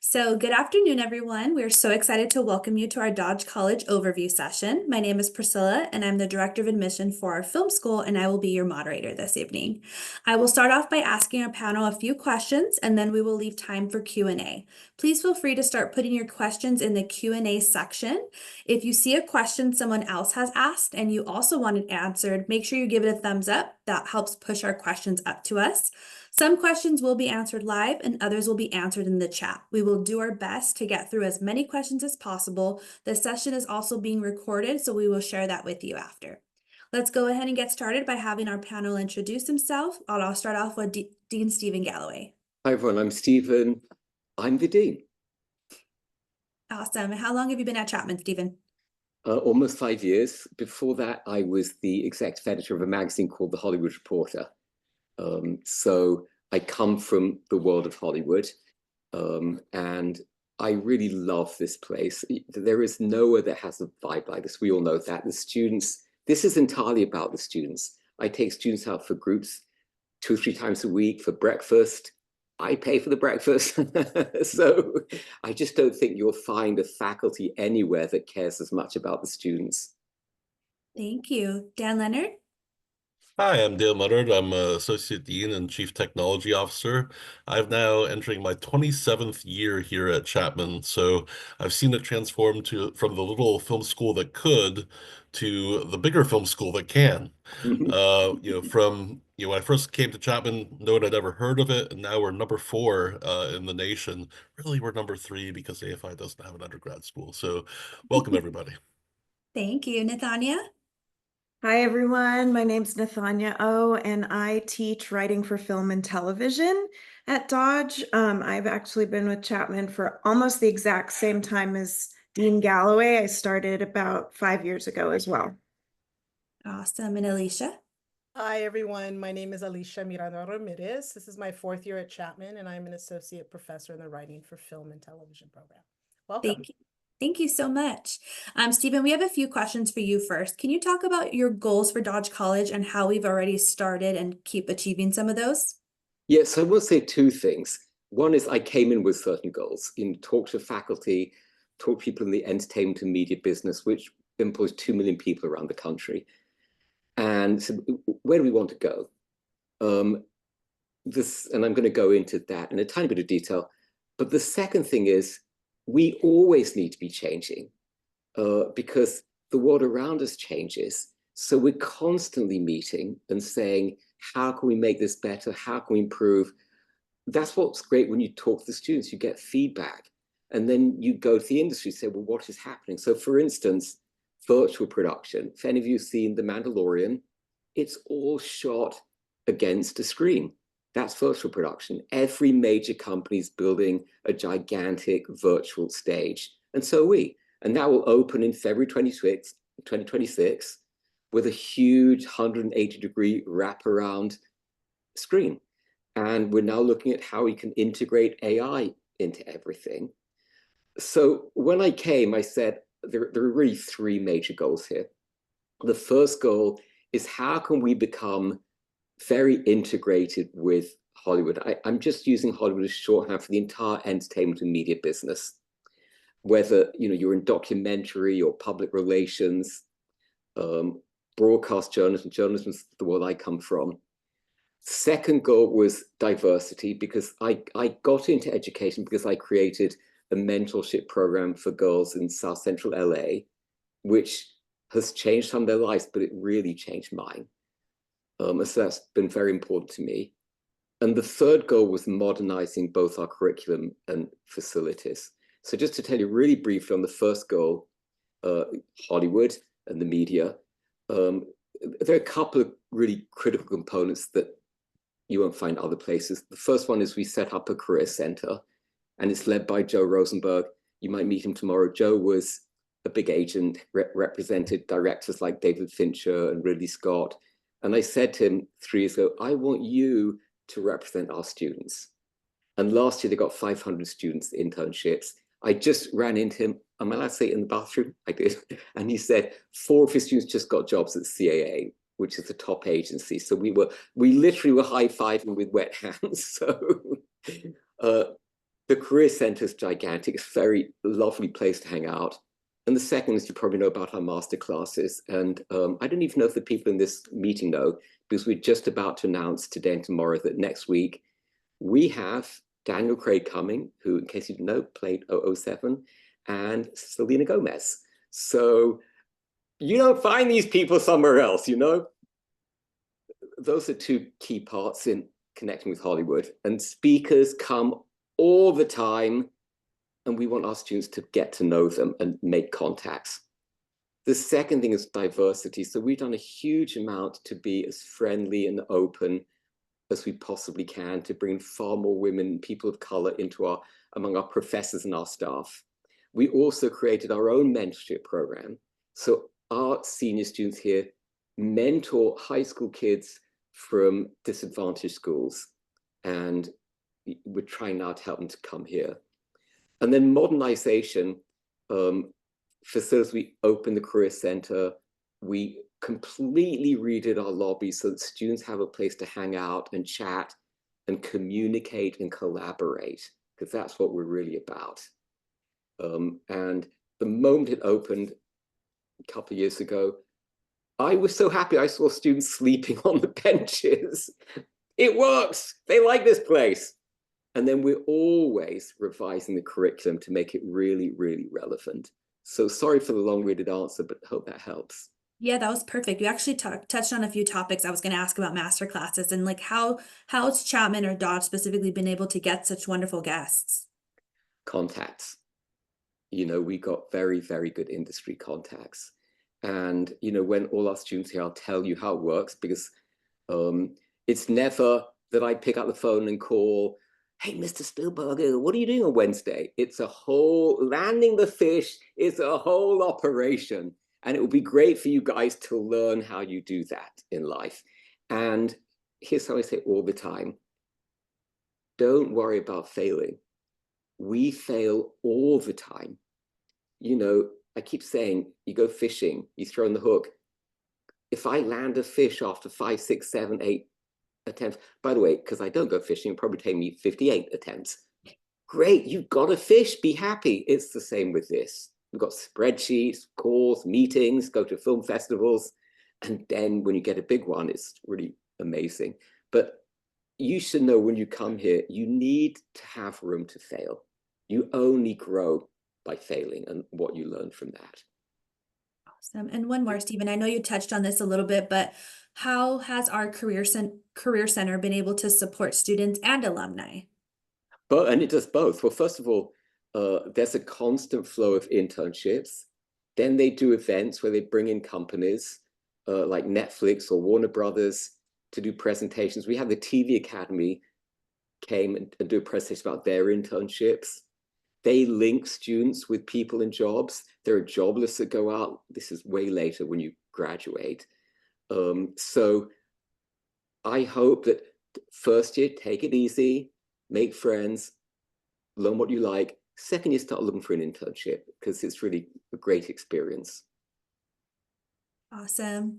So, good afternoon, everyone. We're so excited to welcome you to our Dodge College overview session. My name is Priscilla, and I'm the Director of Admission for our film school, and I will be your moderator this evening. I will start off by asking our panel a few questions, and then we will leave time for Q&A. Please feel free to start putting your questions in the Q&A section. If you see a question someone else has asked and you also want it answered, make sure you give it a thumbs up. That helps push our questions up to us. Some questions will be answered live and others will be answered in the chat. We will do our best to get through as many questions as possible. The session is also being recorded, so we will share that with you after. Let's go ahead and get started by having our panel introduce himself. I'll start off with Dean Stephen Galloway. Hi everyone, I'm Stephen. I'm the Dean. Awesome. How long have you been at Chapman, Stephen? Almost 5 years. Before that, I was the executive editor of a magazine called The Hollywood Reporter. So I come from the world of Hollywood, and I really love this place. There is nowhere that has a vibe like this. We all know that. The students, this is entirely about the students. I take students out for groups 2 or 3 times a week for breakfast. I pay for the breakfast. So I just don't think you'll find a faculty anywhere that cares as much about the students. Thank you. Dan Leonard? Hi, I'm Dan Leonard. I'm Associate Dean and Chief Technology Officer. I'm now entering my 27th year here at Chapman, so I've seen it transform from the little film school that could to the bigger film school that can. When I first came to Chapman, no one had ever heard of it, and now we're number 4 in the nation. Really, we're number 3 because AFI doesn't have an undergrad school. So welcome, everybody. Thank you. Nathania? Hi, everyone. My name's Nathania O, and I teach writing for film and television at Dodge. I've actually been with Chapman for almost the exact same time as Dean Galloway. I started about 5 years ago as well. Awesome. And Alicia? Hi, everyone. My name is Alicia Miranda Ramirez. This is my 4th year at Chapman, and I'm an associate professor in the Writing for Film and Television program. Welcome. Thank you. Thank you so much. Stephen, we have a few questions for you first. Can you talk about your goals for Dodge College and how we've already started and keep achieving some of those? Yes, I will say 2 things. One is I came in with certain goals, talk to faculty, talk to people in the entertainment and media business, which employs 2 million people around the country. And so where do we want to go? And I'm going to go into that in a tiny bit of detail. But the second thing is, we always need to be changing because the world around us changes. So we're constantly meeting and saying, how can we make this better? How can we improve? That's what's great when you talk to the students, you get feedback. And then you go to the industry and say, well, what is happening? So for instance, virtual production. If any of you have seen The Mandalorian, it's all shot against a screen. That's virtual production. Every major company is building a gigantic virtual stage. And so are we. And that will open in February 2026 with a huge 180-degree wraparound screen. And we're now looking at how we can integrate AI into everything. So when I came, I said, there are really 3 major goals here. The first goal is how can we become very integrated with Hollywood. I'm just using Hollywood as shorthand for the entire entertainment and media business. Whether you're in documentary or public relations, broadcast journalism is the world I come from. Second goal was diversity, because I got into education because I created a mentorship program for girls in South Central LA, which has changed some of their lives, but it really changed mine. So that's been very important to me. And the third goal was modernizing both our curriculum and facilities. So just to tell you really briefly on the first goal, Hollywood and the media, there are a couple of really critical components that you won't find other places. The first one is we set up a career center, and it's led by Joe Rosenberg. You might meet him tomorrow. Joe was a big agent, represented directors like David Fincher and Ridley Scott. And I said to him 3 years ago, I want you to represent our students. And last year they got 500 students internships. I just ran into him. Am I allowed to say it in the bathroom? I did. And he said 4 of his students just got jobs at CAA, which is the top agency. So we literally were high-fiving with wet hands. So The Career Center is gigantic. It's a very lovely place to hang out. And the second is you probably know about our master classes. And I don't even know if the people in this meeting know, because we're just about to announce today and tomorrow that next week we have Daniel Craig coming, who, in case you didn't know, played 007, and Selena Gomez. So you don't find these people somewhere else, you know? Those are two key parts in connecting with Hollywood. And speakers come all the time, and we want our students to get to know them and make contacts. The second thing is diversity. So we've done a huge amount to be as friendly and open as we possibly can, to bring far more women, people of color among our professors and our staff. We also created our own mentorship program. So our senior students here mentor high school kids from disadvantaged schools. And we're trying now to help them to come here. And then modernization, facilities, we opened the Career Center. We completely redid our lobby so that students have a place to hang out and chat and communicate and collaborate, because that's what we're really about. And the moment it opened a couple of years ago, I was so happy. I saw students sleeping on the benches. It works. They like this place. And then we're always revising the curriculum to make it really, really relevant. So sorry for the long-winded answer, but hope that helps. Yeah, that was perfect. You actually touched on a few topics I was going to ask about master classes and like how's Chapman or Dodge specifically been able to get such wonderful guests? Contacts. You know, we got very, very good industry contacts. And, you know, when all our students here, I'll tell you how it works, because it's never that I pick up the phone and call, hey, Mr. Spielberg, what are you doing on Wednesday? It's a whole, landing the fish is a whole operation. And it would be great for you guys to learn how you do that in life. And here's how I say all the time. Don't worry about failing. We fail all the time. You know, I keep saying, you go fishing, you throw in the hook. If I land a fish after 5, 6, 7, 8 attempts, by the way, because I don't go fishing, it'll probably take me 58 attempts. Great, you've got a fish, be happy. It's the same with this. We've got spreadsheets, calls, meetings, go to film festivals. And then when you get a big one, it's really amazing. But you should know when you come here, you need to have room to fail. You only grow by failing and what you learn from that. Awesome. And one more, Stephen, I know you touched on this a little bit, but how has our Career Center been able to support students and alumni? And it does both. Well, first of all, there's a constant flow of internships. Then they do events where they bring in companies like Netflix or Warner Brothers to do presentations. We have the TV Academy came and do a presentation about their internships. They link students with people in jobs. There are job lists that go out. This is way later when you graduate. So I hope that first year, take it easy, make friends, learn what you like. Second year, start looking for an internship, because it's really a great experience. Awesome.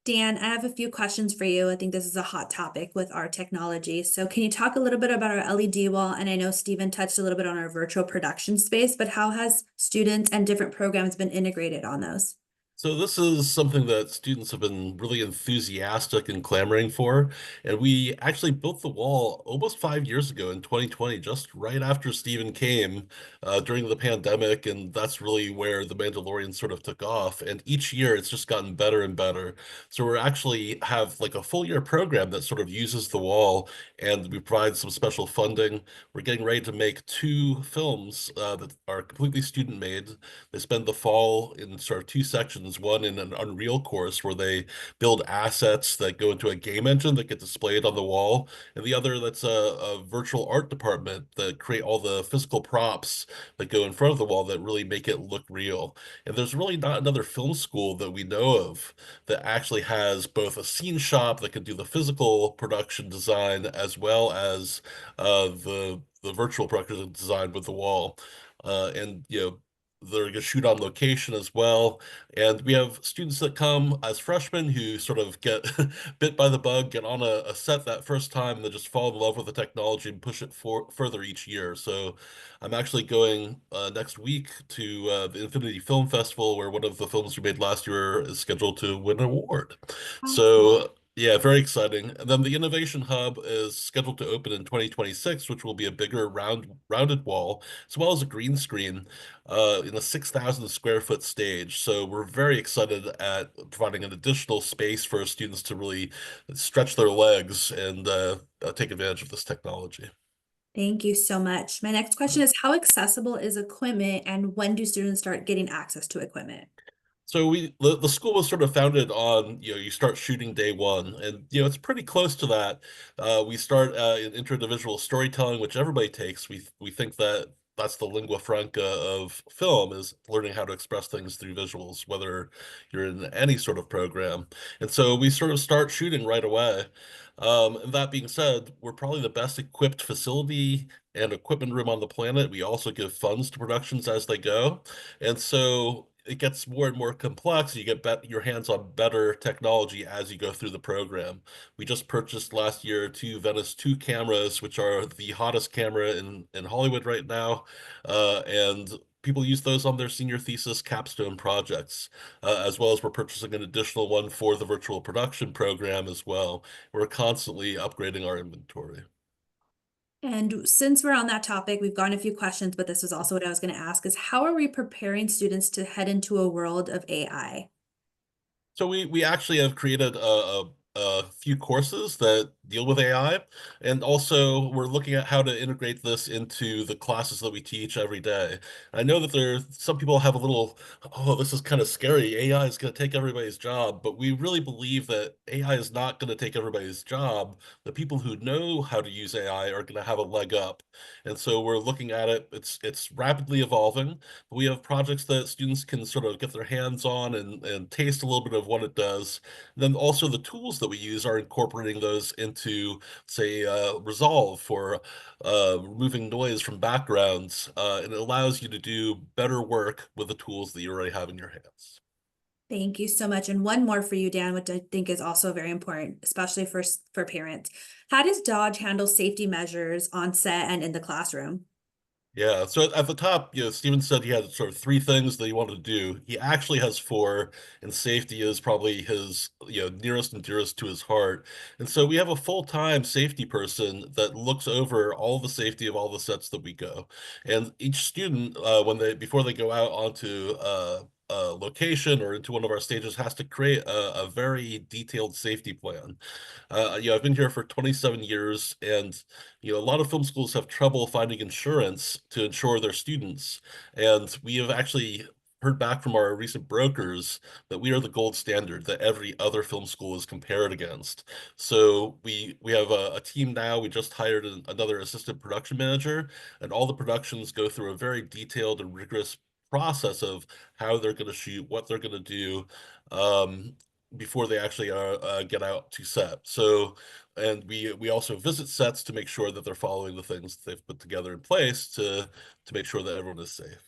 Dan, I have a few questions for you. I think this is a hot topic with our technology. So can you talk a little bit about our LED wall? And I know Stephen touched a little bit on our virtual production space, but how has students and different programs been integrated on those? So this is something that students have been really enthusiastic and clamoring for. And we actually built the wall almost 5 years ago in 2020, just right after Stephen came during the pandemic. And that's really where The Mandalorian sort of took off. And each year it's just gotten better and better. So we're actually have like a full year program that sort of uses the wall, and we provide some special funding. We're getting ready to make 2 films that are completely student made. They spend the fall in sort of 2 sections, one in an Unreal course where they build assets that go into a game engine that get displayed on the wall, and the other that's a virtual art department that create all the physical props that go in front of the wall that really make it look real. And there's really not another film school that we know of that actually has both a scene shop that can do the physical production design as well as the virtual production design with the wall. And you know, they're going to shoot on location as well. And we have students that come as freshmen who sort of get bit by the bug, get on a set that first time, and then just fall in love with the technology and push it further each year. So I'm actually going next week to the Infinity Film Festival, where one of the films we made last year is scheduled to win an award. So yeah, very exciting. And then the Innovation Hub is scheduled to open in 2026, which will be a bigger rounded wall, as well as a green screen in a 6,000 square foot stage. So we're very excited at providing an additional space for students to really stretch their legs and take advantage of this technology. Thank you so much. My next question is, how accessible is equipment and when do students start getting access to equipment? So the school was sort of founded on, you start shooting day one, and it's pretty close to that. We start in intro to visual storytelling, which everybody takes. We think that that's the lingua franca of film, is learning how to express things through visuals, whether you're in any sort of program. And so we sort of start shooting right away. And that being said, we're probably the best equipped facility and equipment room on the planet. We also give funds to productions as they go. And so it gets more and more complex. You get your hands on better technology as you go through the program. We just purchased last year two Venice 2 cameras, which are the hottest camera in Hollywood right now. And people use those on their senior thesis capstone projects, as well as we're purchasing an additional one for the virtual production program as well. We're constantly upgrading our inventory. And since we're on that topic, we've gotten a few questions, but this was also what I was going to ask is how are we preparing students to head into a world of AI? So we actually have created a few courses that deal with AI, and also we're looking at how to integrate this into the classes that we teach every day. I know that some people have a little, oh, this is kind of scary. AI is going to take everybody's job, but we really believe that AI is not going to take everybody's job. The people who know how to use AI are going to have a leg up, and so we're looking at it. It's rapidly evolving. We have projects that students can sort of get their hands on and taste a little bit of what it does. Then also the tools that we use are incorporating those into, say, Resolve for removing noise from backgrounds, and it allows you to do better work with the tools that you already have in your hands. Thank you so much. And one more for you, Dan, which I think is also very important, especially for parents. How does Dodge handle safety measures on set and in the classroom? Yeah, so at the top, Steven said he had sort of three things that he wanted to do. He actually has four, and safety is probably his, nearest and dearest to his heart. And so we have a full-time safety person that looks over all the safety of all the sets that we go. And each student, before they go out onto a location or into one of our stages, has to create a very detailed safety plan. I've been here for 27 years, and a lot of film schools have trouble finding insurance to insure their students. And we have actually heard back from our recent brokers that we are the gold standard that every other film school is compared against. So we have a team now. We just hired another assistant production manager, and all the productions go through a very detailed and rigorous process of how they're going to shoot, what they're going to do. Before they actually get out to set. So, and we also visit sets to make sure that they're following the things they've put together in place to make sure that everyone is safe.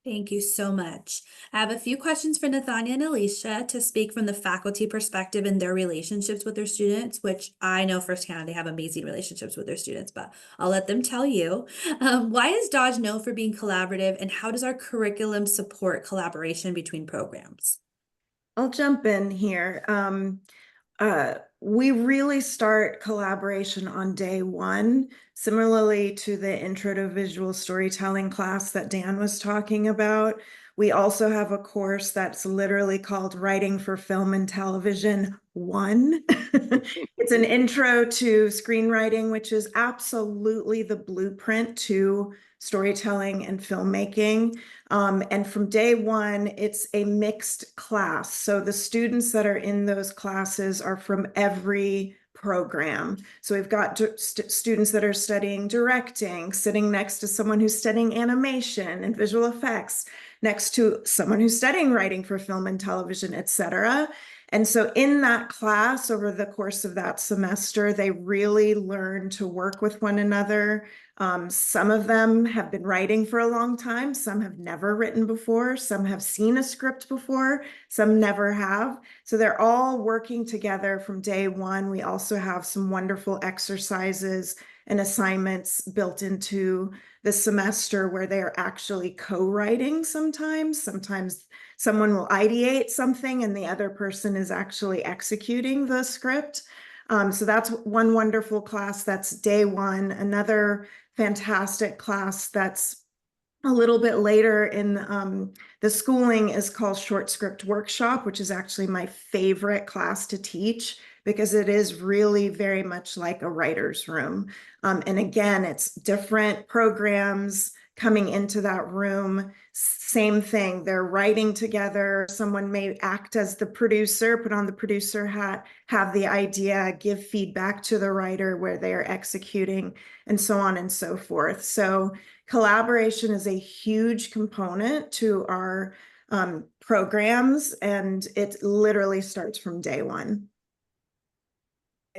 Thank you so much. I have a few questions for Nathania and Alicia to speak from the faculty perspective and their relationships with their students, which I know firsthand they have amazing relationships with their students, but I'll let them tell you. Why is Dodge known for being collaborative, and how does our curriculum support collaboration between programs? I'll jump in here. We really start collaboration on day one, similarly to the Intro to Visual Storytelling class that Dan was talking about. We also have a course that's literally called Writing for Film and Television 1. It's an intro to screenwriting, which is absolutely the blueprint to storytelling and filmmaking. And from day one, it's a mixed class. So the students that are in those classes are from every program. So we've got students that are studying directing, sitting next to someone who's studying animation and visual effects, next to someone who's studying writing for film and television, etc. And so in that class, over the course of that semester, they really learn to work with one another. Some of them have been writing for a long time. Some have never written before. Some have seen a script before. Some never have. So they're all working together from day one. We also have some wonderful exercises and assignments built into the semester where they are actually co-writing sometimes. Sometimes someone will ideate something and the other person is actually executing the script. So that's one wonderful class. That's day one. Another fantastic class that's a little bit later in the schooling is called Short Script Workshop, which is actually my favorite class to teach because it is really very much like a writer's room. And again, it's different programs coming into that room. Same thing, they're writing together. Someone may act as the producer, put on the producer hat, have the idea, give feedback to the writer where they are executing, and so on and so forth. So collaboration is a huge component to our programs, and it literally starts from day one.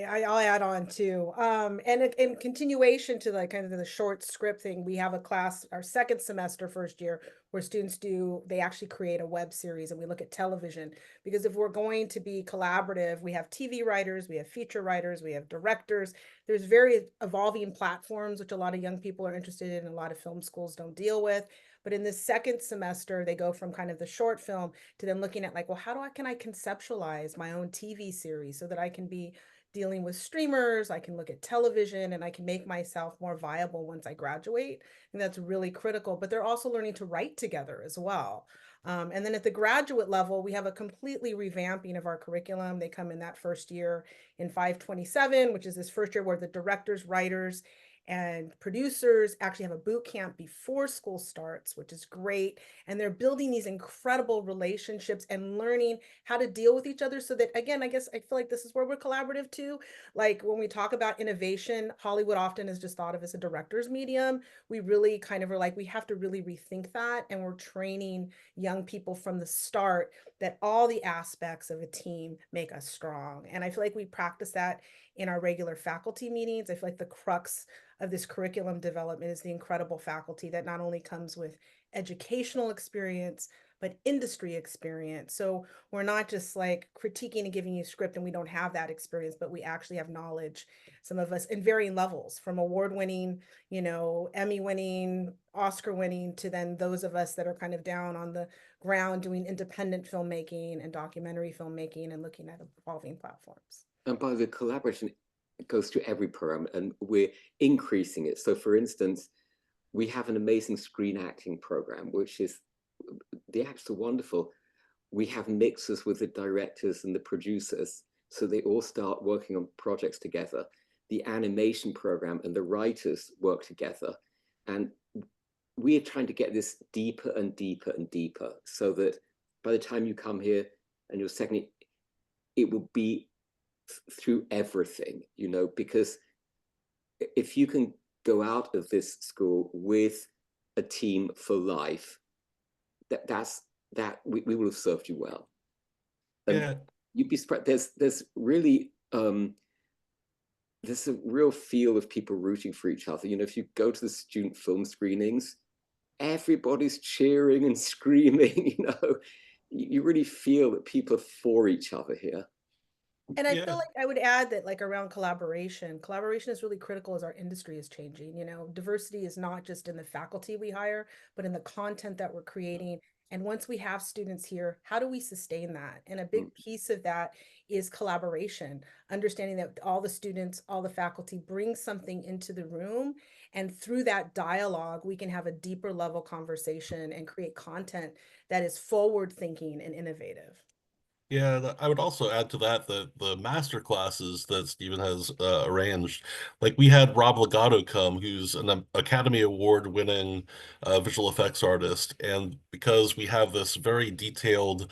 I'll add on too. And in continuation to like kind of the short script thing, we have a class, our second semester, first year, where students they actually create a web series and we look at television. Because if we're going to be collaborative, we have TV writers, we have feature writers, we have directors. There's very evolving platforms, which a lot of young people are interested in, and a lot of film schools don't deal with. But in this second semester, they go from kind of the short film to then looking at like, well, can I conceptualize my own TV series so that I can be dealing with streamers, I can look at television, and I can make myself more viable once I graduate. And that's really critical, but they're also learning to write together as well. And then at the graduate level, we have a completely revamping of our curriculum. They come in that first year in 527, which is this first year where the directors, writers, and producers actually have a boot camp before school starts, which is great. And they're building these incredible relationships and learning how to deal with each other so that, again, I guess I feel like this is where we're collaborative too. Like when we talk about innovation, Hollywood often is just thought of as a director's medium. We really kind of are like, we have to really rethink that. And we're training young people from the start that all the aspects of a team make us strong. And I feel like we practice that in our regular faculty meetings. I feel like the crux of this curriculum development is the incredible faculty that not only comes with educational experience, but industry experience. So we're not just like critiquing and giving you script and we don't have that experience, but we actually have knowledge, some of us in varying levels, from award-winning, Emmy-winning, Oscar-winning, to then those of us that are kind of down on the ground doing independent filmmaking and documentary filmmaking and looking at evolving platforms. And by the collaboration, it goes to every program and we're increasing it. So for instance, we have an amazing screen acting program, which is, the acts are wonderful. We have mixers with the directors and the producers, so they all start working on projects together. The animation program and the writers work together. And we are trying to get this deeper and deeper and deeper so that by the time you come here and you're second, it will be through everything, because if you can go out of this school with a team for life, that we will have served you well. And Yeah. you'd be surprised. There's really there's a real feel of people rooting for each other. If you go to the student film screenings, everybody's cheering and screaming. You really feel that people are for each other here. And I Yeah. feel like I would add that like around collaboration is really critical as our industry is changing. Diversity is not just in the faculty we hire, but in the content that we're creating. And once we have students here, how do we sustain that? And a big piece of that is collaboration, understanding that all the students, all the faculty bring something into the room. And through that dialogue, we can have a deeper level conversation and create content that is forward thinking and innovative. Yeah, I would also add to that the master classes that Stephen has arranged. Like we had Rob Legato come, who's an Academy Award winning visual effects artist, and because we have this very detailed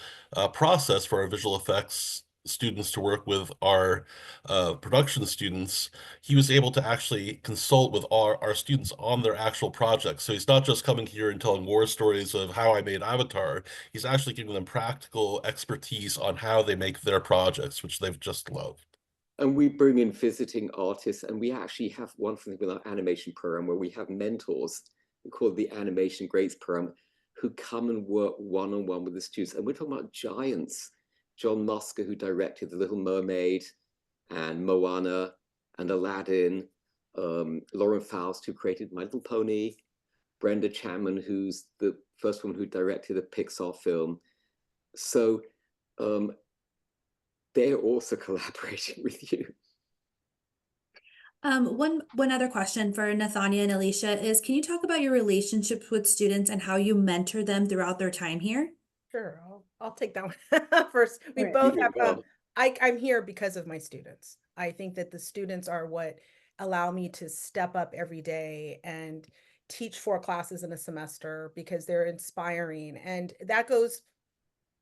process for our visual effects students to work with our production students, he was able to actually consult with our students on their actual projects. So he's not just coming here and telling war stories of how I made Avatar. He's actually giving them practical expertise on how they make their projects, which they've just loved. And we bring in visiting artists, and we actually have one thing with our animation program where we have mentors, we call it the Animation Greats program, who come and work one-on-one with the students. And we're talking about giants. John Musker, who directed The Little Mermaid and Moana and Aladdin, Lauren Faust, who created My Little Pony, Brenda Chapman, who's the first one who directed a Pixar film. So they're also collaborating with you. One other question for Nathania and Alicia is, can you talk about your relationships with students and how you mentor them throughout their time here? Sure, I'll take that one first. We Right. both have, I'm here because of my students. I think that the students are what allow me to step up every day and teach 4 classes in a semester because they're inspiring. And that goes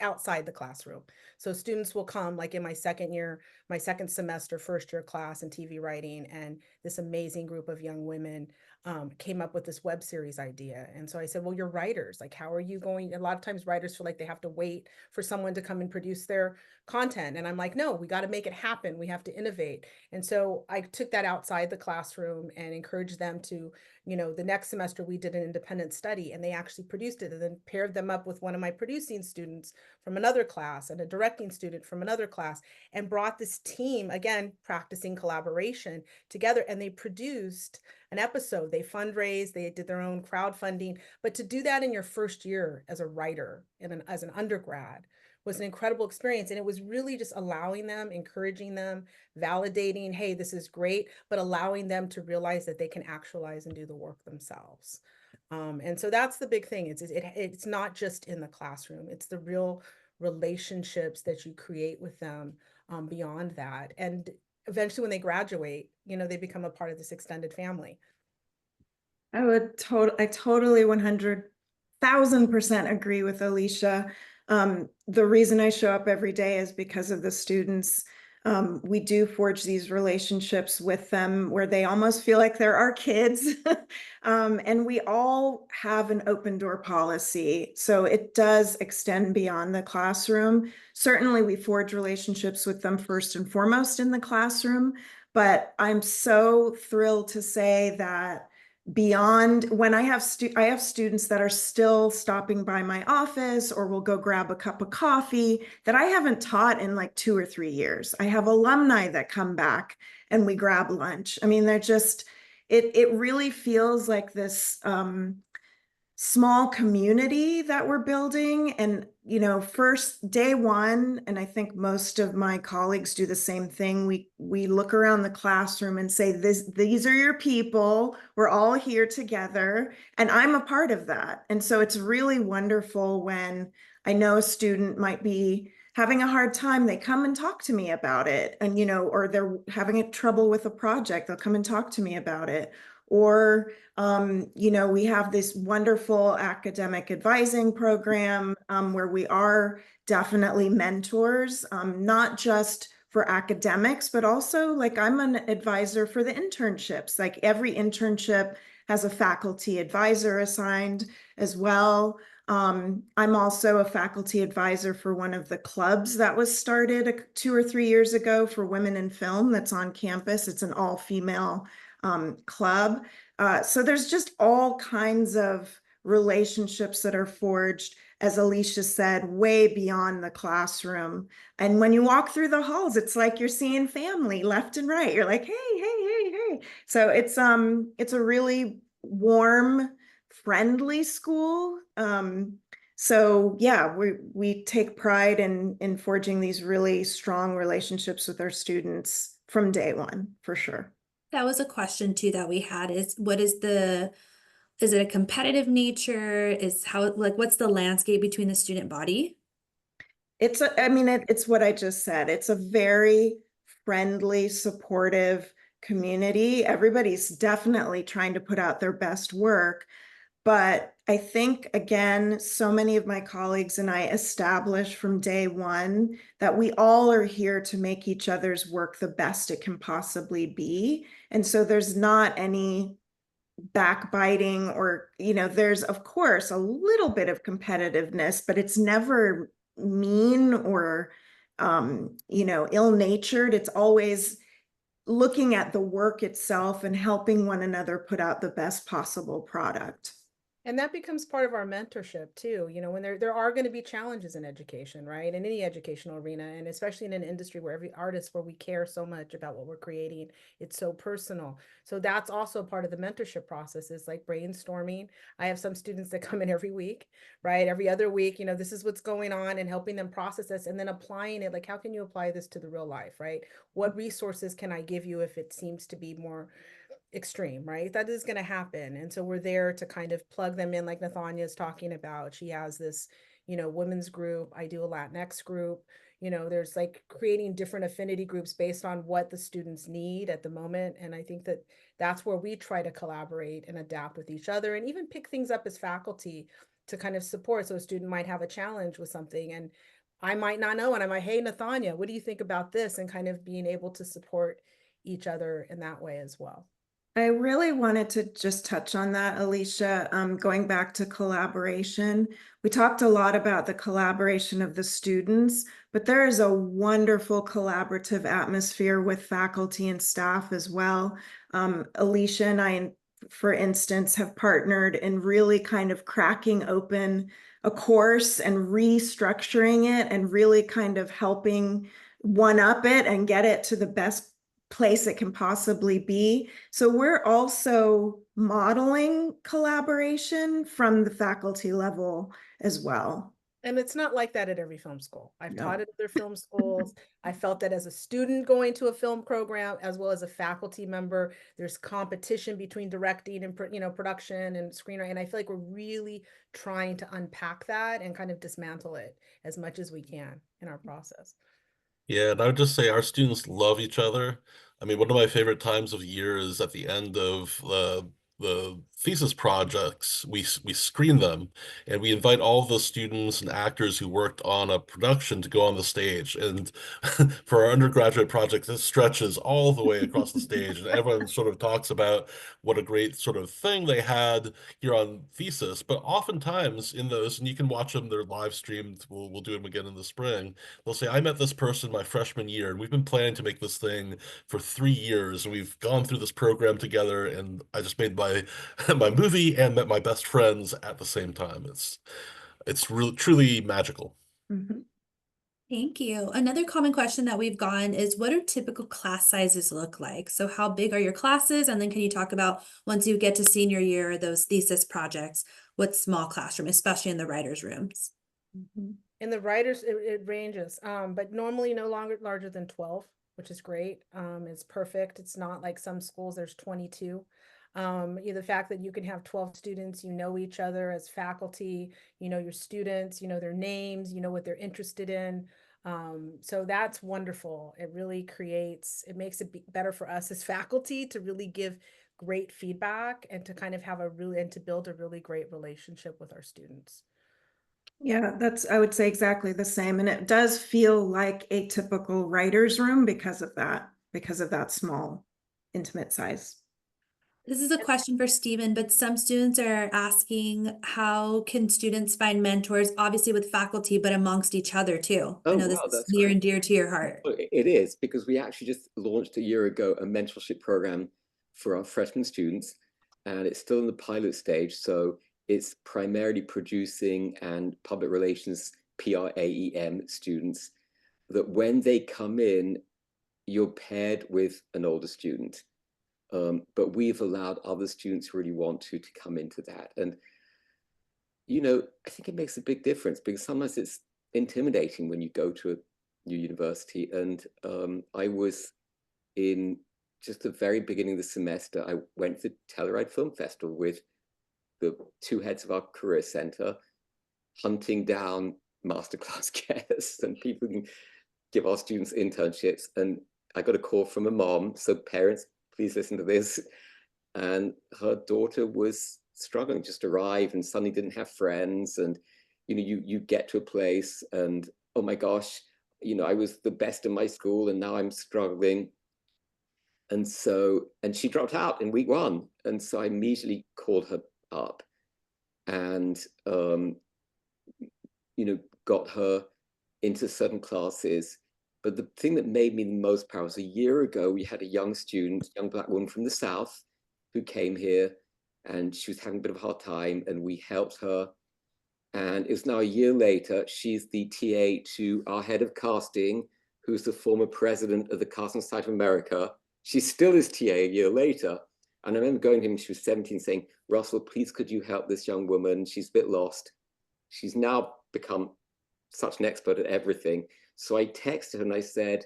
outside the classroom. So students will come, like in my second year, my second semester, first year class in TV writing, and this amazing group of young women came up with this web series idea. And so I said, well, you're writers. Like, how are you going? A lot of times writers feel like they have to wait for someone to come and produce their content. And I'm like, no, we got to make it happen. We have to innovate. And so I took that outside the classroom and encouraged them to, the next semester we did an independent study and they actually produced it and then paired them up with one of my producing students from another class and a directing student from another class and brought this team, again, practicing collaboration together. And they produced an episode. They fundraised, they did their own crowdfunding. But to do that in your first year as a writer and as an undergrad was an incredible experience. And it was really just allowing them, encouraging them, validating, hey, this is great, but allowing them to realize that they can actualize and do the work themselves. And so that's the big thing. It's not just in the classroom. It's the real relationships that you create with them beyond that. And eventually when they graduate, they become a part of this extended family. I totally 100,000% agree with Alicia. The reason I show up every day is because of the students. We do forge these relationships with them where they almost feel like they're our kids. And we all have an open door policy. So it does extend beyond the classroom. Certainly we forge relationships with them first and foremost in the classroom, but I'm so thrilled to say that beyond when I have students that are still stopping by my office or will go grab a cup of coffee that I haven't taught in like 2 or 3 years. I have alumni that come back and we grab lunch. I mean, they're just, it really feels like this small community that we're building. And, first day one, and I think most of my colleagues do the same thing. We look around the classroom and say, these are your people. We're all here together. And I'm a part of that. And so it's really wonderful when I know a student might be having a hard time, they come and talk to me about it. And, or they're having trouble with a project, they'll come and talk to me about it. Or, we have this wonderful academic advising program where we are definitely mentors, not just for academics, but also like I'm an advisor for the internships. Like every internship has a faculty advisor assigned as well. I'm also a faculty advisor for one of the clubs that was started 2 or 3 years ago for women in film that's on campus. It's an all-female club. So there's just all kinds of relationships that are forged, as Alicia said, way beyond the classroom. And when you walk through the halls, it's like you're seeing family left and right. You're like, hey, hey, hey, hey. So it's a really warm, friendly school. So yeah, we take pride in forging these really strong relationships with our students from day one, for sure. That was a question too that we had is is it a competitive nature? What's the landscape between the student body? It's what I just said. It's a very friendly, supportive community. Everybody's definitely trying to put out their best work, but I think, again, so many of my colleagues and I established from day one that we all are here to make each other's work the best it can possibly be. And so there's not any backbiting or, there's, of course, a little bit of competitiveness, but it's never mean or, ill-natured. It's always looking at the work itself and helping one another put out the best possible product. And that becomes part of our mentorship too. When there are going to be challenges in education, right? In any educational arena, and especially in an industry where every artist, where we care so much about what we're creating, it's so personal. So that's also part of the mentorship process, is like brainstorming. I have some students that come in every week, right? Every other week, this is what's going on, and helping them process this and then applying it. Like, how can you apply this to the real life, right? What resources can I give you if it seems to be more extreme, right? That is going to happen. And so we're there to kind of plug them in, like Nathania is talking about. She has this, women's group. I do a Latinx group. There's like creating different affinity groups based on what the students need at the moment. And I think that that's where we try to collaborate and adapt with each other, and even pick things up as faculty to kind of support. So a student might have a challenge with something, and I might not know, and I might, hey, Nathania, what do you think about this? And kind of being able to support each other in that way as well. I really wanted to just touch on that, Alicia, going back to collaboration. We talked a lot about the collaboration of the students, but there is a wonderful collaborative atmosphere with faculty and staff as well. Alicia and I, for instance, have partnered in really kind of cracking open a course and restructuring it and really kind of helping one up it and get it to the best place it can possibly be. So we're also modeling collaboration from the faculty level as well. And it's not like that at every film school. I've No. taught at other film schools. I felt that as a student going to a film program, as well as a faculty member, there's competition between directing and production and screenwriting. And I feel like we're really trying to unpack that and kind of dismantle it as much as we can in our process. Yeah, and I would just say our students love each other. I mean, one of my favorite times of year is at the end of the thesis projects. We screen them, and we invite all the students and actors who worked on a production to go on the stage. And for our undergraduate project, this stretches all the way across the stage, and everyone sort of talks about what a great sort of thing they had here on thesis. But oftentimes in those, and you can watch them, they're live streamed. We'll do them again in the spring. They'll say, I met this person my freshman year, and we've been planning to make this thing for 3 years. And we've gone through this program together, and I just made my my movie and met my best friends at the same time. It's really truly magical. Mm-hmm. Thank you. Another common question that we've gotten is, what do typical class sizes look like? So how big are your classes? And then can you talk about, once you get to senior year, those thesis projects, what small classroom, especially in the writers' rooms? Mm-hmm. In the writers, it ranges, but normally no longer larger than 12, which is great. It's perfect. It's not like some schools, there's 22. The fact that you can have 12 students, each other as faculty, your students, their names, what they're interested in. So that's wonderful. It really it makes it better for us as faculty to really give great feedback and to kind of and to build a really great relationship with our students. Yeah, I would say exactly the same. And it does feel like a typical writer's room because of that small, intimate size. This is a question for Stephen, but some students are asking, how can students find mentors, obviously with faculty, but amongst each other too? I Oh, know this wow, is that's near great. and dear to your heart. It is, because we actually just launched a year ago a mentorship program for our freshman students, and it's still in the pilot stage. So it's primarily producing and public relations PRAEM students, that when they come in, you're paired with an older student. But we've allowed other students who really want to come into that. And, I think it makes a big difference, because sometimes it's intimidating when you go to a new university. And I was in just the very beginning of the semester, I went to the Telluride Film Festival with the two heads of our career center, hunting down masterclass guests and people who can give our students internships. And I got a call from a mom. So parents, please listen to this. And her daughter was struggling, just arrived and suddenly didn't have friends. And, you get to a place and, oh my gosh, I was the best in my school and now I'm struggling. And she dropped out in week 1. And so I immediately called her up and, got her into certain classes. But the thing that made me the most proud was a year ago, we had a young Black woman from the South who came here and she was having a bit of a hard time and we helped her. And it's now a year later, she's the TA to our head of casting, who's the former president of the Casting Society of America. She still is TA a year later. And I remember going to him, she was 17, saying, Russell, please could you help this young woman? She's a bit lost. She's now become such an expert at everything. So I texted her and I said,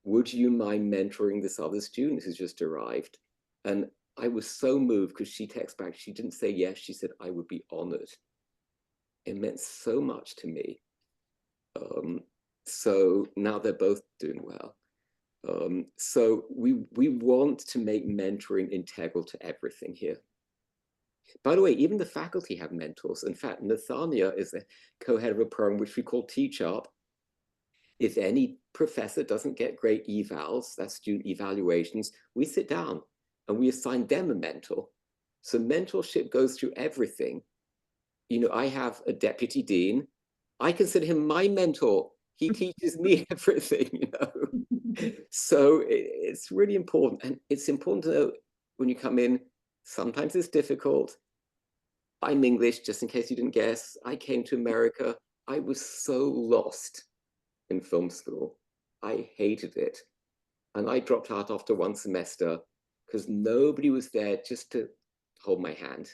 would you mind mentoring this other student who's just arrived? And I was so moved because she texted back, she didn't say yes, she said, I would be honored. It meant so much to me. So now they're both doing well. So we want to make mentoring integral to everything here. By the way, even the faculty have mentors. In fact, Nathania is the co-head of a program which we call Teach Up. If any professor doesn't get great evals, that's student evaluations, we sit down and we assign them a mentor. So mentorship goes through everything. I have a deputy dean. I consider him my mentor. He teaches me everything, So it's really important. And it's important to know when you come in, sometimes it's difficult. I'm English, just in case you didn't guess. I came to America. I was so lost in film school. I hated it. And I dropped out after 1 semester because nobody was there just to hold my hand.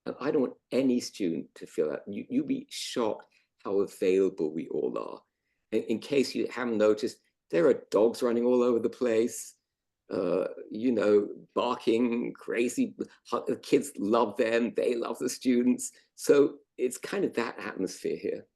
And I don't want any student to feel that. You'd be shocked how available we all are. In case you haven't noticed, there are dogs running all over the place, barking crazy. The kids love them. They love the students. So it's kind of that atmosphere here.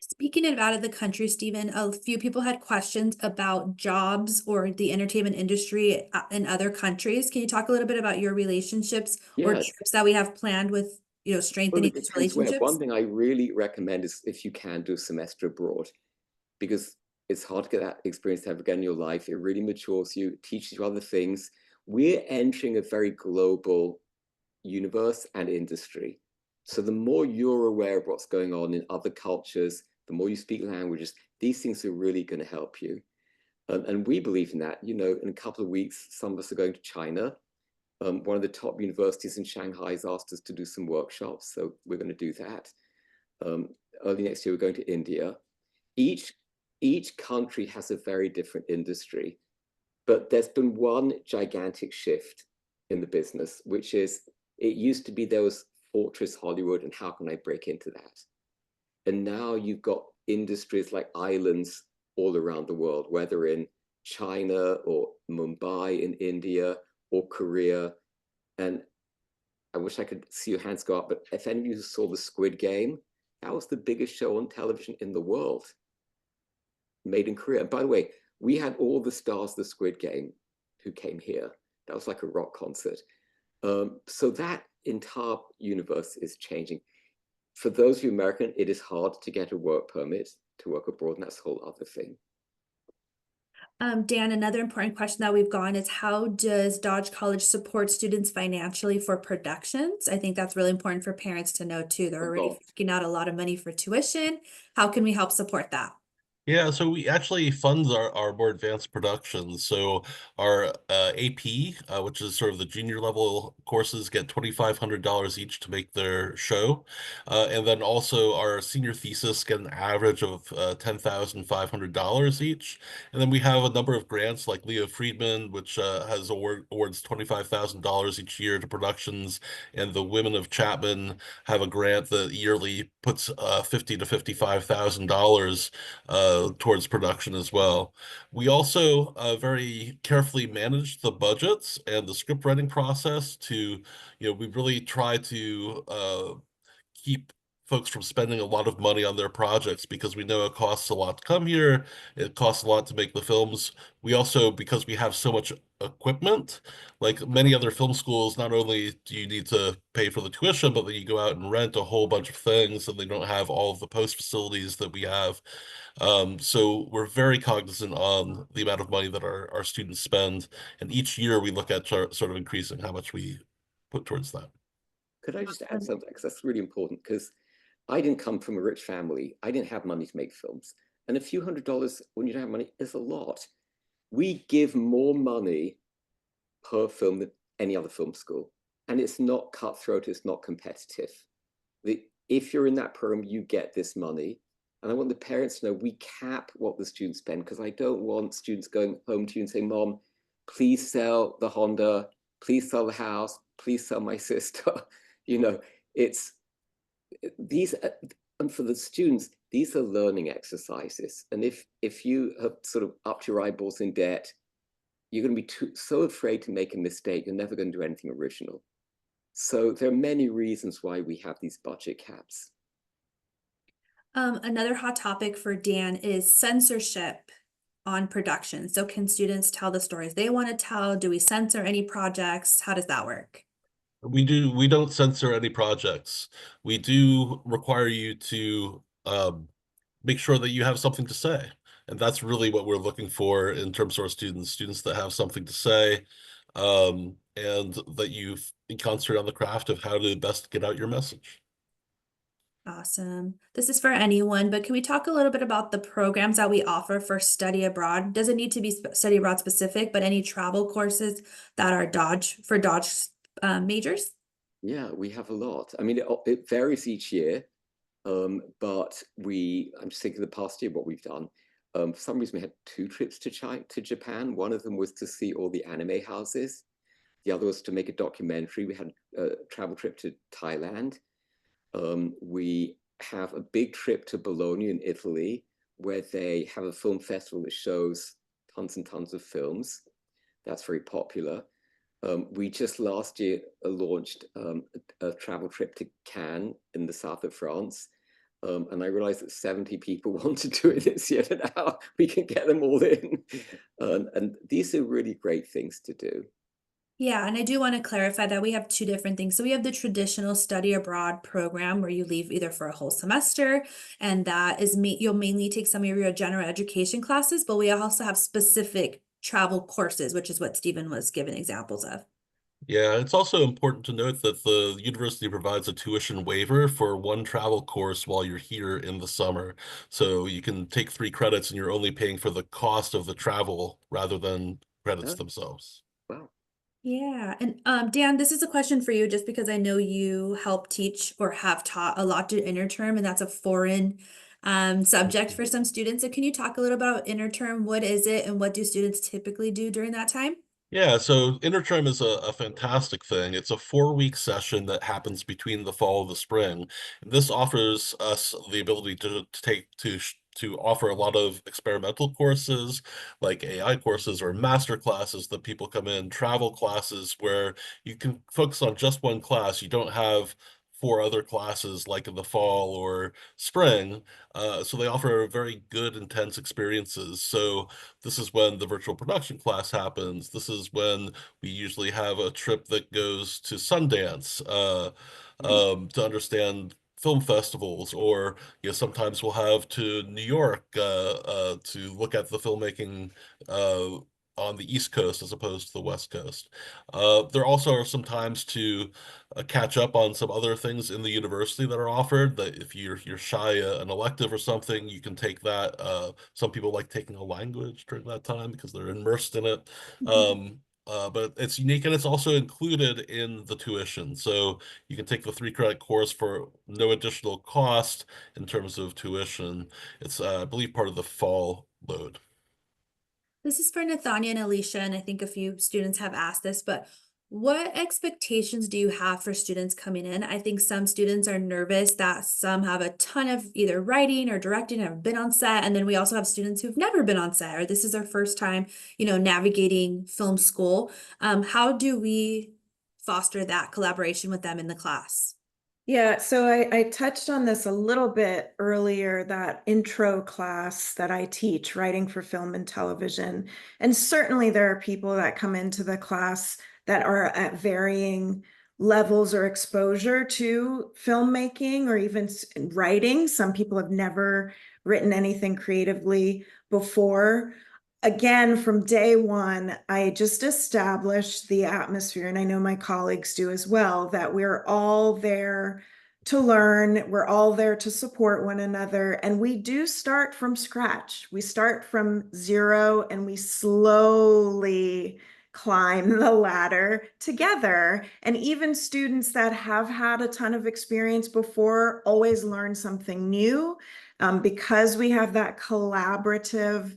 Speaking of out of the country, Stephen, a few people had questions about jobs or the entertainment industry in other countries. Can you talk a little bit about your relationships or Yes. trips that we have planned with, Well, strengthening it these depends where. relationships? One thing I really recommend is if you can do a semester abroad, because it's hard to get that experience ever again in your life. It really matures you, teaches you other things. We're entering a very global universe and industry. So the more you're aware of what's going on in other cultures, the more you speak languages, these things are really going to help you. And we believe in that. In a couple of weeks, some of us are going to China. One of the top universities in Shanghai has asked us to do some workshops, so we're going to do that. Early next year, we're going to India. Each country has a very different industry, but there's been one gigantic shift in the business, which is it used to be there was Fortress Hollywood and how can I break into that? And now you've got industries like islands all around the world, whether in China or Mumbai in India or Korea. And I wish I could see your hands go up, but if any of you saw the Squid Game, that was the biggest show on television in the world, made in Korea. And by the way, we had all the stars of the Squid Game who came here. That was like a rock concert. So that entire universe is changing. For those of you American, it is hard to get a work permit to work abroad, and that's a whole other thing. Dan, another important question that we've gotten is how does Dodge College support students financially for productions? I think that's really important for parents to know too. They're already forking out a lot of money for tuition. How can we help support that? Yeah, so we actually fund our more advanced productions. So our AP, which is sort of the junior level courses, get $2,500 each to make their show. And then also our senior thesis get an average of $10,500 each. And then we have a number of grants like Leo Friedman, which has awards $25,000 each year to productions. And the Women of Chapman have a grant that yearly puts $50,000 to $55,000 towards production as well. We also very carefully manage the budgets and the script writing process to, we really try to keep folks from spending a lot of money on their projects because we know it costs a lot to come here. It costs a lot to make the films. We also, because we have so much equipment, like many other film schools, not only do you need to pay for the tuition, but then you go out and rent a whole bunch of things and they don't have all of the post facilities that we have. So we're very cognizant on the amount of money that our students spend. And each year we look at sort of increasing how much we put towards that. Could I just add something? Because that's really important. Because I didn't come from a rich family. I didn't have money to make films. And a few $100s when you don't have money is a lot. We give more money per film than any other film school. And it's not cutthroat, it's not competitive. If you're in that program, you get this money. And I want the parents to know we cap what the students spend, because I don't want students going home to you and saying, Mom, please sell the Honda, please sell the house, please sell my sister. You know, it's these, and for the students, these are learning exercises. And if you have sort of upped your eyeballs in debt, you're going to be so afraid to make a mistake, you're never going to do anything original. So there are many reasons why we have these budget caps. Another hot topic for Dan is censorship on production. So can students tell the stories they want to tell? Do we censor any projects? How does that work? We don't censor any projects. We do require you to make sure that you have something to say. And that's really what we're looking for in terms of our students that have something to say, and that you've concentrate on the craft of how to best get out your message. Awesome. This is for anyone, but can we talk a little bit about the programs that we offer for study abroad? Doesn't need to be study abroad specific, but any travel courses that are Dodge majors? Yeah, we have a lot. I mean, it varies each year, but I'm just thinking of the past year, what we've done. For some reason, we had 2 trips to Japan. One of them was to see all the anime houses. The other was to make a documentary. We had a travel trip to Thailand. We have a big trip to Bologna in Italy, where they have a film festival that shows tons and tons of films. That's very popular. We just last year launched a travel trip to Cannes in the south of France. And I realized that 70 people want to do it this year, and how we can get them all in. And these are really great things to do. Yeah, and I do want to clarify that we have 2 different things. So we have the traditional study abroad program where you leave either for a whole semester, and that is you'll mainly take some of your general education classes, but we also have specific travel courses, which is what Stephen was giving examples of. Yeah, it's also important to note that the university provides a tuition waiver for one travel course while you're here in the summer. So you can take 3 credits and you're only paying for the cost of the travel rather than credits Oh, themselves. wow. Yeah, and Dan, this is a question for you just because I know you help teach or have taught a lot to interterm, and that's a foreign subject for some students. So can you talk a little about interterm? What is it, and what do students typically do during that time? Yeah, so interterm is a fantastic thing. It's a 4-week session that happens between the fall and the spring. And this offers us the ability to offer a lot of experimental courses like AI courses or master classes that people come in, travel classes where you can focus on just one class. You don't have 4 other classes like in the fall or spring. So they offer very good, intense experiences. So this is when the virtual production class happens. This is when we usually have a trip that goes to Sundance to understand film festivals, or sometimes we'll have to New York to look at the filmmaking uh, on the East Coast as opposed to the West Coast. There also are some times to catch up on some other things in the university that are offered. That if you're shy an elective or something, you can take that. Some people like taking a language during that time because they're immersed in it. But it's unique and it's also included in the tuition. So you can take the 3 credit course for no additional cost in terms of tuition. It's, I believe, part of the fall load. This is for Nathania and Alicia, and I think a few students have asked this, but what expectations do you have for students coming in? I think some students are nervous that some have a ton of either writing or directing, have been on set, and then we also have students who've never been on set, or this is their first time, navigating film school. How do we foster that collaboration with them in the class? Yeah, so I touched on this a little bit earlier, that intro class that I teach, writing for film and television. And certainly there are people that come into the class that are at varying levels or exposure to filmmaking or even writing. Some people have never written anything creatively before. Again, from day one, I just established the atmosphere, and I know my colleagues do as well, that we're all there to learn. We're all there to support one another. And we do start from scratch. We start from zero and we slowly climb the ladder together. And even students that have had a ton of experience before always learn something new, because we have that collaborative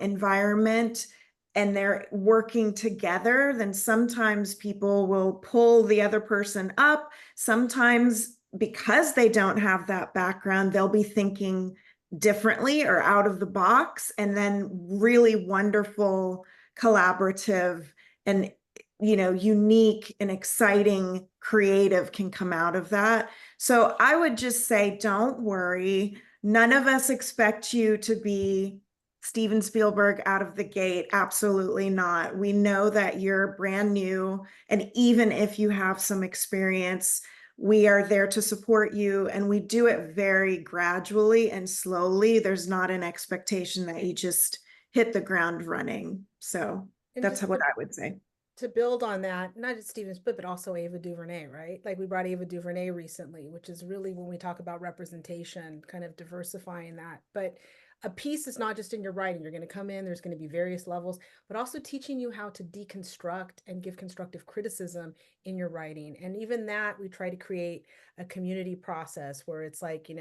environment and they're working together. Then sometimes people will pull the other person up. Sometimes, because they don't have that background, they'll be thinking differently or out of the box, and then really wonderful collaborative and unique and exciting creative can come out of that. So I would just say, don't worry. None of us expect you to be Steven Spielberg out of the gate. Absolutely not. We know that you're brand new. And even if you have some experience, we are there to support you. And we do it very gradually and slowly. There's not an expectation that you just hit the ground running. So And that's just what I would say. to build on that, not just Steven Spielberg, but also Ava DuVernay, right? Like we brought Ava DuVernay recently, which is really when we talk about representation, kind of diversifying that. But a piece is not just in your writing. You're going to come in, there's going to be various levels, but also teaching you how to deconstruct and give constructive criticism in your writing. And even that, we try to create a community process where it's like,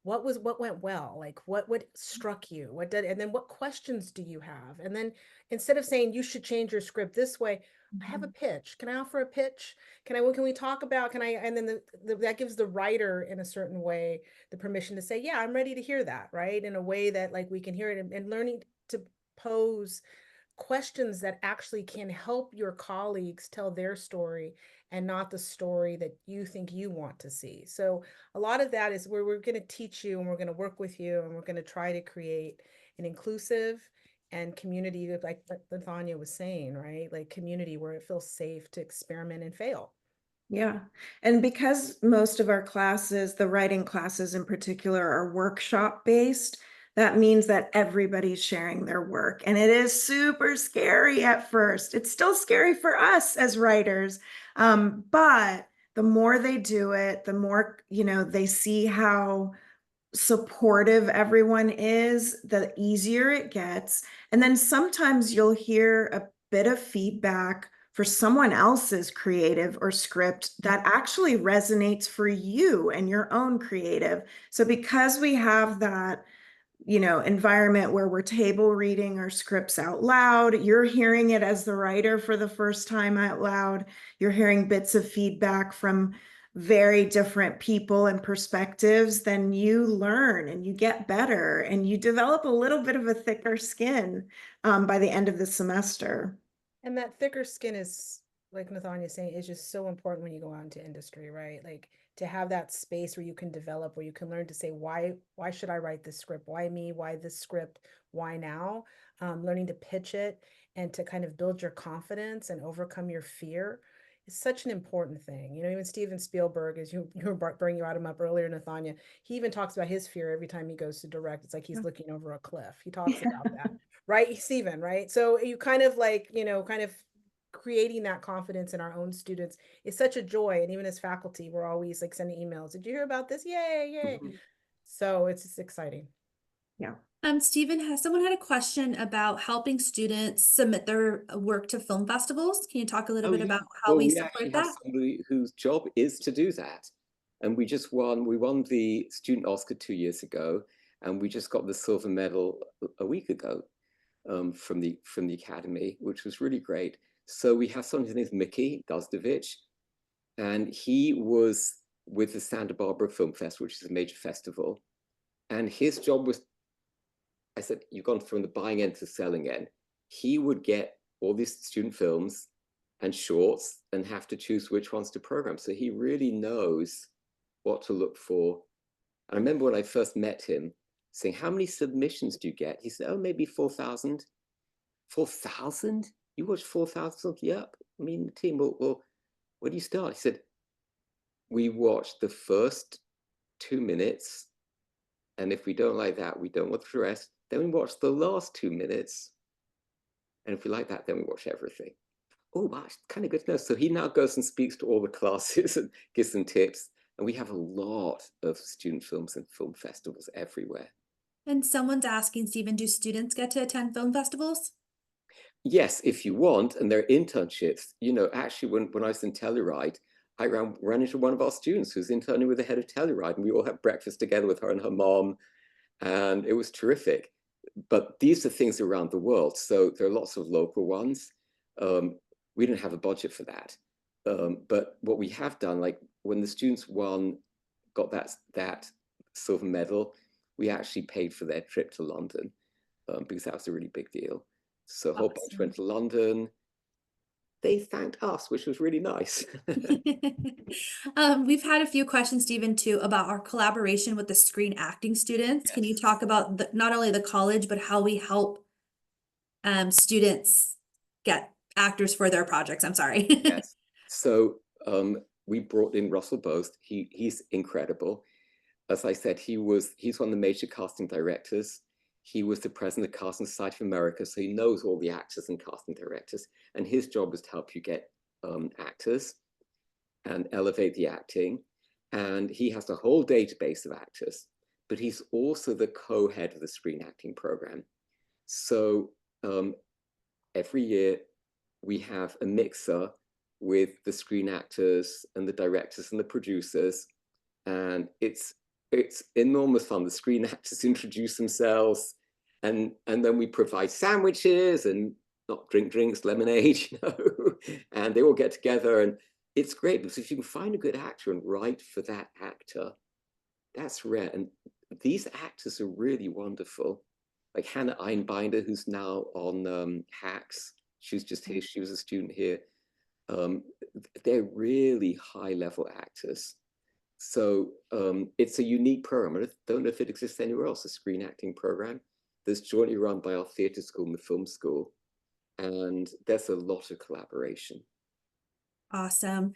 what went well, like what struck you, what did, and then what questions do you have, and then instead of saying you should change your script this way, I have a pitch. Can I offer a pitch? Can we talk about, and then that gives the writer in a certain way the permission to say, yeah, I'm ready to hear that, right? In a way that like we can hear it, and learning to pose questions that actually can help your colleagues tell their story and not the story that you think you want to see. So a lot of that is where we're going to teach you and we're going to work with you and we're going to try to create an inclusive and community, like Nathania was saying, right? Like community where it feels safe to experiment and fail. Yeah. And because most of our classes, the writing classes in particular, are workshop based, that means that everybody's sharing their work. And it is super scary at first. It's still scary for us as writers. But the more they do it, the more, they see how supportive everyone is, the easier it gets. And then sometimes you'll hear a bit of feedback for someone else's creative or script that actually resonates for you and your own creative. So because we have that environment where we're table reading our scripts out loud, you're hearing it as the writer for the first time out loud, you're hearing bits of feedback from very different people and perspectives, then you learn and you get better and you develop a little bit of a thicker skin by the end of the semester. And that thicker skin is, like Nathania is saying, is just so important when you go out into industry, right? Like to have that space where you can develop, where you can learn to say, why should I write this script? Why me? Why this script? Why now? Learning to pitch it and to kind of build your confidence and overcome your fear is such an important thing. Even Steven Spielberg, as you were bringing him up earlier, Nathania, he even talks about his fear every time he goes to direct. It's like he's looking over a cliff. He talks about that, right? Steven, right? So you kind of like, kind of creating that confidence in our own students is such a joy. And even as faculty, we're always like sending emails. Did you hear about this? Yay, yay. Mhm. So it's just exciting. Yeah. Stephen, has someone had a question about helping students submit their work to film festivals? Can you talk a little bit about how Well, we we support actually have that? somebody whose job is to do that. And we won the Student Oscar 2 years ago, and we just got the silver medal a week ago from the Academy, which was really great. So we have someone, his name is Mickey Dozdovich, and he was with the Santa Barbara Film Fest, which is a major festival. And his job was, I said, you've gone from the buying end to selling end. He would get all these student films and shorts and have to choose which ones to program. So he really knows what to look for. And I remember when I first met him saying, how many submissions do you get? He said, oh, maybe 4,000. 4,000? You watch 4,000? Yep. I mean, the team, well, where do you start? He said, we watch the first 2 minutes. And if we don't like that, we don't watch the rest. Then we watch the last 2 minutes. And if we like that, then we watch everything. Oh, wow, it's kind of good to know. So he now goes and speaks to all the classes and gives them tips. And we have a lot of student films and film festivals everywhere. And someone's asking, Stephen, do students get to attend film festivals? Yes, if you want, and they're internships. You know, actually, when I was in Telluride, I ran into one of our students who's interning with the head of Telluride, and we all had breakfast together with her and her mom, and it was terrific. But these are things around the world, so there are lots of local ones. We didn't have a budget for that, but what we have done, like when the students got that silver medal, we actually paid for their trip to London because that was a really big deal. So a whole bunch went to London. They thanked us, which was really nice. We've had a few questions, Stephen, too, about our collaboration with the screen acting students. Can you talk about not only the college, but how we help students get actors for their projects? I'm sorry. Yes. So we brought in Russell Boast. He's incredible. As I said, he's one of the major casting directors. He was the president of the Casting Society of America, so he knows all the actors and casting directors. And his job is to help you get actors and elevate the acting. And he has a whole database of actors, but he's also the co-head of the screen acting program. So every year we have a mixer with the screen actors and the directors and the producers. And it's enormous fun. The screen actors introduce themselves, and then we provide sandwiches and not drinks, lemonade, you know, and they all get together, and it's great because if you can find a good actor and write for that actor, that's rare. And these actors are really wonderful. Like Hannah Einbinder, who's now on Hacks. She was just here. She was a student here. They're really high level actors. So it's a unique program. I don't know if it exists anywhere else, a screen acting program that's jointly run by our theatre school and the film school. And there's a lot of collaboration. Awesome.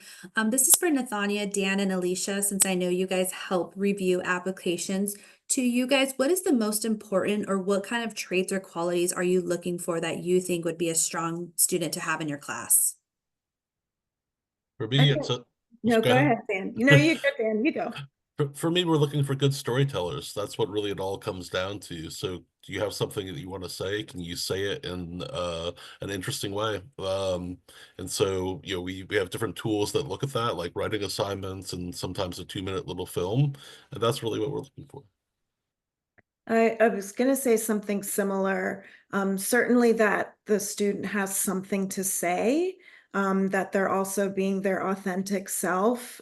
This is for Nathania, Dan, and Alicia, since I know you guys help review applications. To you guys, what is the most important, or what kind of traits or qualities are you looking for that you think would be a strong student to have in your class? For me, it's a No, go go ahead. ahead, Dan. You know, you go, Dan. You go. For me, we're looking for good storytellers. That's what really it all comes down to. So, do you have something that you want to say? Can you say it in an interesting way? And so, you know, we have different tools that look at that, like writing assignments and sometimes a 2-minute little film. And that's really what we're looking for. I was going to say something similar. Certainly that the student has something to say, that they're also being their authentic self.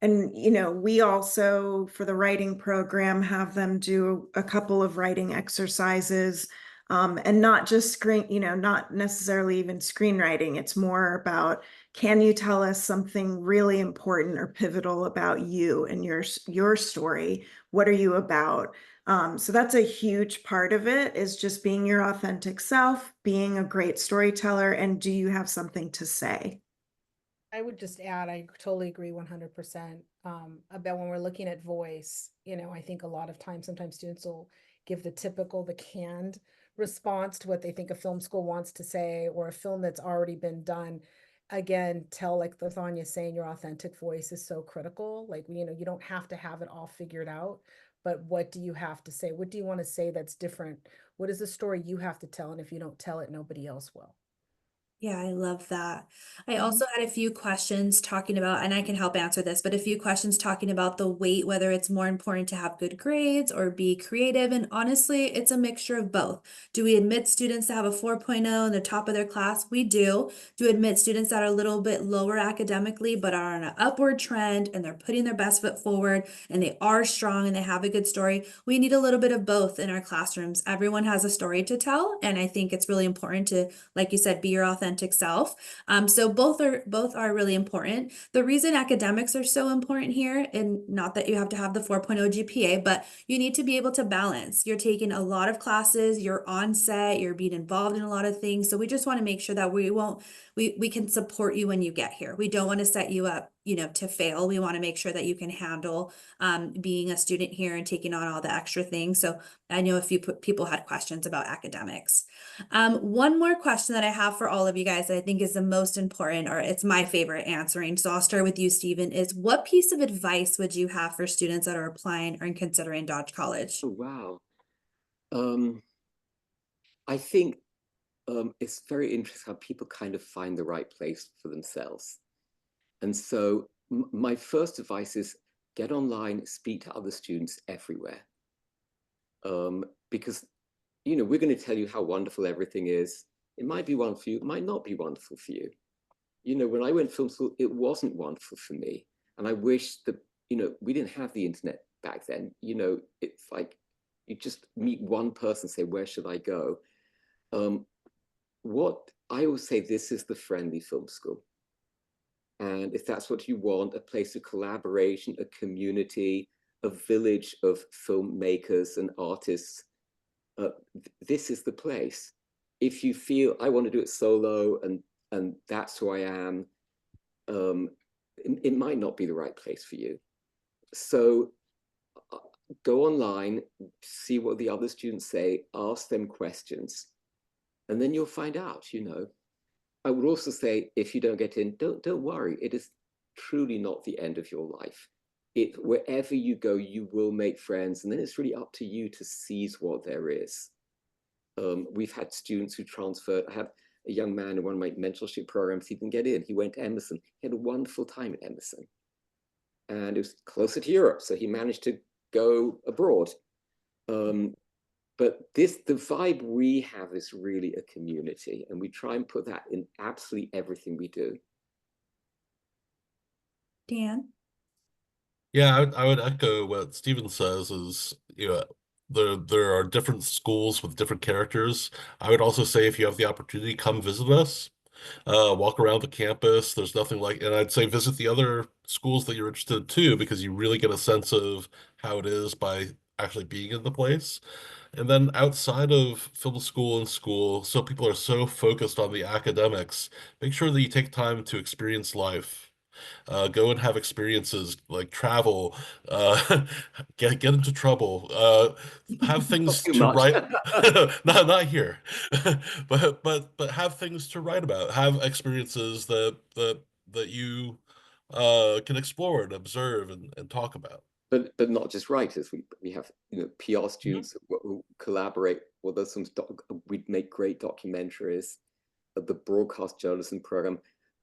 And, you know, we also, for the writing program, have them do a couple of writing exercises, and not just not necessarily even screenwriting. It's more about, can you tell us something really important or pivotal about you and your story? What are you about? So that's a huge part of it, is just being your authentic self, being a great storyteller, and do you have something to say? I would just add, I totally agree 100% about when we're looking at voice. You know, I think a lot of times, sometimes students will give the canned response to what they think a film school wants to say, or a film that's already been done. Again, like Lathania saying, your authentic voice is so critical. Like, you know, you don't have to have it all figured out, but what do you have to say? What do you want to say that's different? What is the story you have to tell? And if you don't tell it, nobody else will. Yeah, I love that. I also had a few questions talking about, and I can help answer this, but a few questions talking about the weight, whether it's more important to have good grades or be creative. And honestly, it's a mixture of both. Do we admit students that have a 4.0 in the top of their class? We do. Do we admit students that are a little bit lower academically, but are on an upward trend and they're putting their best foot forward and they are strong and they have a good story? We need a little bit of both in our classrooms. Everyone has a story to tell. And I think it's really important to, like you said, be your authentic authentic self. So both are really important. The reason academics are so important here, and not that you have to have the 4.0 GPA, but you need to be able to balance. You're taking a lot of classes, you're on set, you're being involved in a lot of things. So we just want to make sure that we can support you when you get here. We don't want to set you up, to fail. We want to make sure that you can handle being a student here and taking on all the extra things. So I know a few people had questions about academics. One more question that I have for all of you guys that I think is the most important, or it's my favorite answering. So I'll start with you, Stephen, is what piece of advice would you have for students that are applying or considering Dodge College? Oh, wow. I think it's very interesting how people kind of find the right place for themselves. And so my first advice is get online, speak to other students everywhere. Because, we're going to tell you how wonderful everything is. It might be wonderful for you, it might not be wonderful for you. When I went to film school, it wasn't wonderful for me. And I wish that, we didn't have the internet back then. It's like you just meet one person, say, where should I go? What I always say, this is the friendly film school. And if that's what you want, a place of collaboration, a community, a village of filmmakers and artists, this is the place. If you feel I want to do it solo and that's who I am, it might not be the right place for you. So go online, see what the other students say, ask them questions, and then you'll find out. I would also say, if you don't get in, don't worry. It is truly not the end of your life. Wherever you go, you will make friends, and then it's really up to you to seize what there is. We've had students who transferred. I have a young man in one of my mentorship programs. He didn't get in. He went to Emerson. He had a wonderful time at Emerson, and it was closer to Europe, so he managed to go abroad. But the vibe we have is really a community, and we try and put that in absolutely everything we do. Dan? Yeah, I would echo what Steven says is, there are different schools with different characters. I would also say if you have the opportunity, come visit us. Walk around the campus. There's nothing like, and I'd say visit the other schools that you're interested in too, because you really get a sense of how it is by actually being in the place. And then outside of film school and school, so people are so focused on the academics, make sure that you take time to experience life. Go and have experiences like travel, get into trouble, have things Not too to much. write. Not here, but have things to write about. Have experiences that you can explore and observe and talk about. But not just writers. We have PR students who collaborate. Well, we'd make great documentaries. The broadcast journalism program.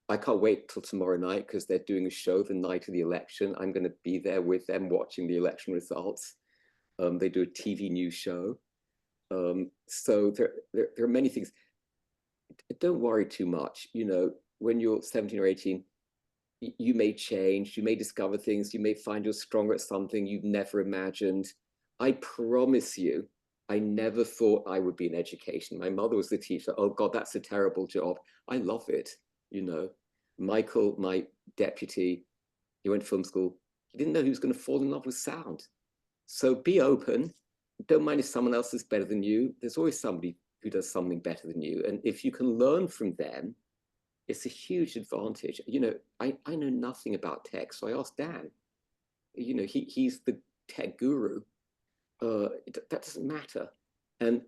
I can't wait till tomorrow night because they're doing a show the night of the election. I'm going to be there with them watching the election results. They do a TV news show. So there are many things. Don't worry too much. When you're 17 or 18, you may change, you may discover things, you may find you're stronger at something you've never imagined. I promise you, I never thought I would be in education. My mother was the teacher. Oh God, that's a terrible job. I love it. Michael, my deputy, he went to film school. He didn't know he was going to fall in love with sound. So be open. Don't mind if someone else is better than you. There's always somebody who does something better than you. And if you can learn from them, it's a huge advantage. I know nothing about tech, so I asked Dan. He's the tech guru. That doesn't matter. And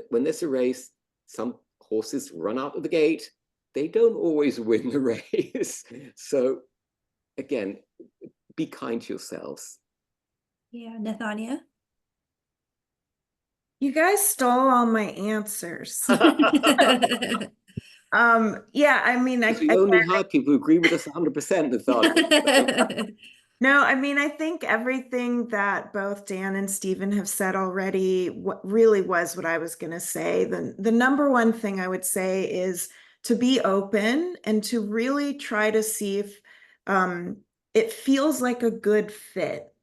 when there's a race, some horses run out of the gate. They don't always win the race. So again, be kind to yourselves. Yeah, Nathania? You guys stole all my answers. Yeah, I mean, we only hire people who agree with us 100%, Nathania. No, I mean, I think everything that both Dan and Stephen have said already really was what I was going to say. The number one thing I would say is to be open and to really try to see if it feels like a good fit.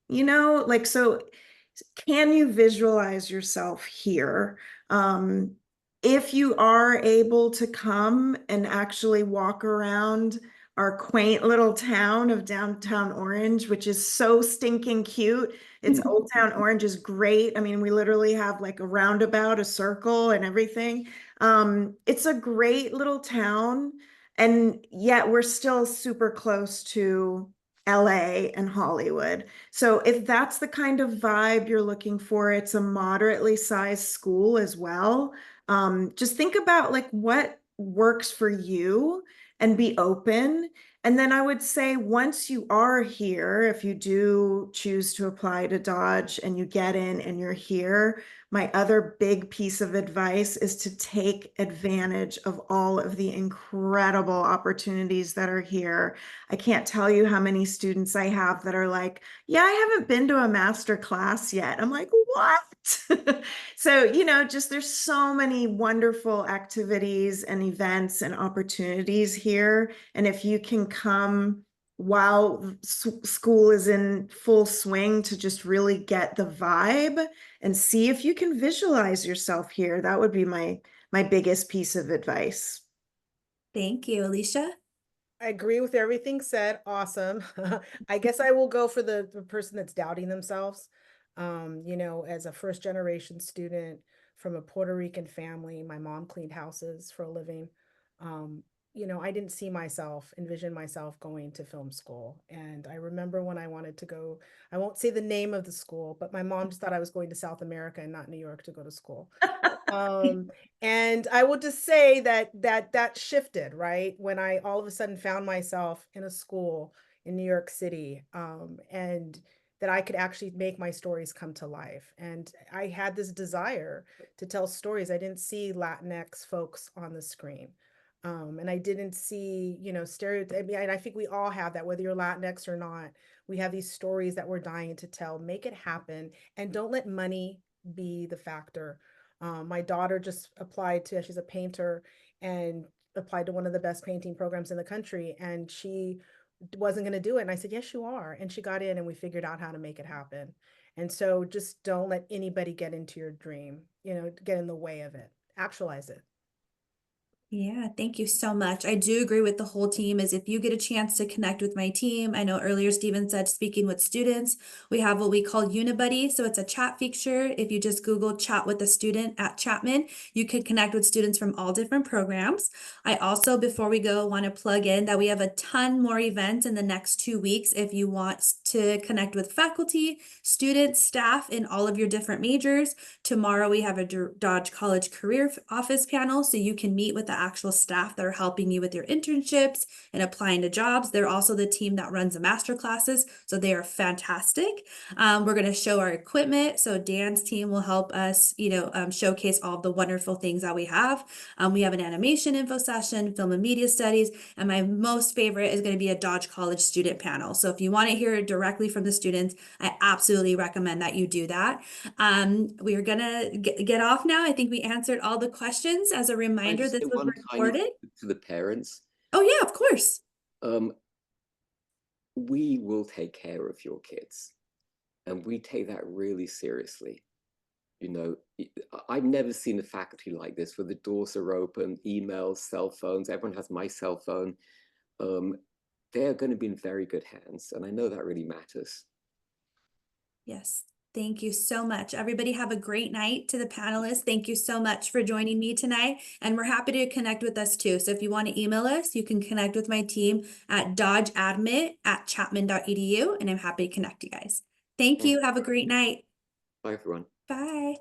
So can you visualize yourself here? if you are able to come and actually walk around our quaint little town of downtown Orange, which is so stinking cute. It's Old Town Orange is great. I mean, we literally have like a roundabout, a circle, and everything. It's a great little town, and yet we're still super close to LA and Hollywood. So if that's the kind of vibe you're looking for, it's a moderately sized school as well. Just think about like what works for you and be open. And then I would say once you are here, if you do choose to apply to Dodge and you get in and you're here, my other big piece of advice is to take advantage of all of the incredible opportunities that are here. I can't tell you how many students I have that are like, yeah, I haven't been to a master class yet. I'm like, what? So, you know, just there's so many wonderful activities and events and opportunities here. And if you can come while school is in full swing to just really get the vibe and see if you can visualize yourself here, that would be my biggest piece of advice. Thank you, Alicia. I agree with everything said. Awesome. I guess I will go for the person that's doubting themselves. You know, as a first generation student from a Puerto Rican family, my mom cleaned houses for a living. Um, you know, I didn't see myself, envision myself going to film school. And I remember when I wanted to go, I won't say the name of the school, but my mom just thought I was going to South America and not New York to go to school. And I will just say that shifted, right? When I all of a sudden found myself in a school in New York City, and that I could actually make my stories come to life. And I had this desire to tell stories. I didn't see Latinx folks on the screen. And I didn't see, you know, stereotype. I mean, and I think we all have that, whether you're Latinx or not. We have these stories that we're dying to tell. Make it happen, and don't let money be the factor. My daughter just applied to, she's a painter, and applied to one of the best painting programs in the country. And she wasn't going to do it. And I said, yes, you are. And she got in and we figured out how to make it happen. And so just don't let anybody get into your dream, you know, get in the way of it. Actualize it. Yeah, thank you so much. I do agree with the whole team is if you get a chance to connect with my team, I know earlier Stephen said speaking with students, we have what we call Unibuddy. So it's a chat feature. If you just Google chat with a student at Chapman, you can connect with students from all different programs. I also, before we go, want to plug in that we have a ton more events in the next 2 weeks. If you want to connect with faculty, students, staff in all of your different majors. Tomorrow we have a Dodge College Career Office panel, so you can meet with the actual staff that are helping you with your internships and applying to jobs. They're also the team that runs the master classes, so they are fantastic. We're going to show our equipment, so Dan's team will help us, showcase all of the wonderful things that we have. We have an animation info session, film and media studies, and my most favorite is going to be a Dodge College student panel. So if you want to hear directly from the students, I absolutely recommend that you do that. We are gonna get off now. I think we answered all the questions. As a reminder, this was recorded. To the parents. Oh yeah, of course. We will take care of your kids, and we take that really seriously. You know, I've never seen a faculty like this where the doors are open, emails, cell phones, everyone has my cell phone. They're going to be in very good hands, and I know that really matters. Yes. Thank you so much. Everybody have a great night. To the panelists, thank you so much for joining me tonight. And we're happy to connect with us too. So if you want to email us, you can connect with my team at dodgeadmit@chapman.edu, and I'm happy to connect you guys. Thank you. Have a great night. Bye, everyone. Bye.